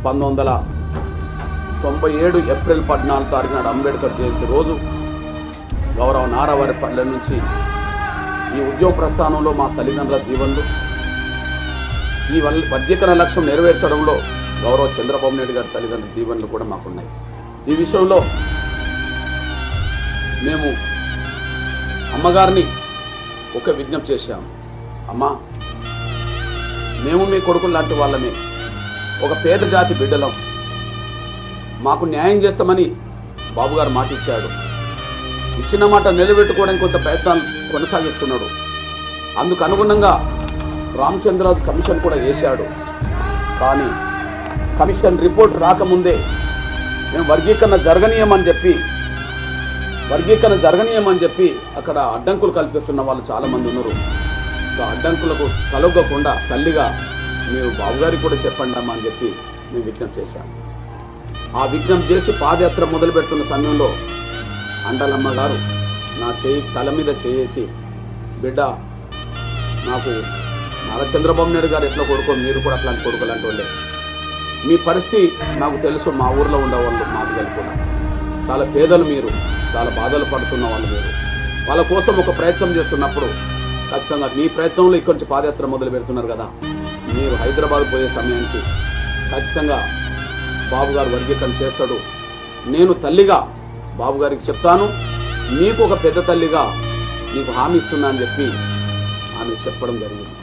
1997 April 14 తారీఖు నాడు అంబేద్కర్ జయంతి రోజు గౌరవ నారావారిపల్లె నుంచి ఈ ఉద్యోగ ప్రస్థానంలో మా తల్లిదండ్రుల దీవెనలు, ఈ వర్గీకరణ లక్ష్యం నెరవేర్చడంలో గౌరవ చంద్రబాబు నాయుడు గారి తల్లిదండ్రుల దీవెనలు కూడా మాకున్నాయి. ఈ విషయంలో మేము అమ్మగారిని ఒక విజ్ఞప్తి చేశాము. అమ్మా, మేము మీ కొడుకులు లాంటి వాళ్ళమే, ఒక పేద జాతి బిడ్డలం, మాకు న్యాయం చేస్తామని బాబుగారు మాట ఇచ్చాడు. ఇచ్చిన మాట నిలబెట్టుకోవడానికి కొంత ప్రయత్నాలు కొనసాగిస్తున్నాడు. అందుకు అనుగుణంగా రామచంద్ర కమిషన్ కూడా వేశాడు. కానీ కమిషన్ రిపోర్ట్ రాకముందే మేము వర్గీకరణ జరగనీయమని చెప్పి అక్కడ అడ్డంకులు కల్పిస్తున్న వాళ్ళు చాలామంది ఉన్నారు. అడ్డంకులకు కలగకుండా తల్లిగా మీరు బాబుగారికి కూడా చెప్పండి అమ్మా అని చెప్పి మేము విజ్ఞప్తి చేశాము. ఆ విజ్ఞప్తి చేసి పాదయాత్ర మొదలుపెడుతున్న సమయంలో అండలమ్మ గారు నా తల మీద చేసి, బిడ్డ, నాకు నారా చంద్రబాబు నాయుడు గారు ఎట్లా కొడుకో మీరు కూడా అట్లాంటి కొడుకులు అంటే మీ పరిస్థితి నాకు తెలుసు. మా ఊర్లో ఉండేవాళ్ళు మాదిగలు కూడా చాలా పేదలు, మీరు చాలా బాధలు పడుతున్న వాళ్ళు, మీరు వాళ్ళ కోసం ఒక ప్రయత్నం చేస్తున్నప్పుడు ఖచ్చితంగా మీ ప్రయత్నంలో ఇక్కడి నుంచి పాదయాత్ర మొదలు పెడుతున్నారు కదా, మీరు హైదరాబాద్ పోయే సమయానికి ఖచ్చితంగా బాబుగారు వర్గీకరణ చేస్తాడు. నేను తల్లిగా బాబుగారికి చెప్తాను, నీకు ఒక పెద్ద తల్లిగా నీకు హామీ ఇస్తున్నా అని చెప్పి ఆమె చెప్పడం జరిగింది.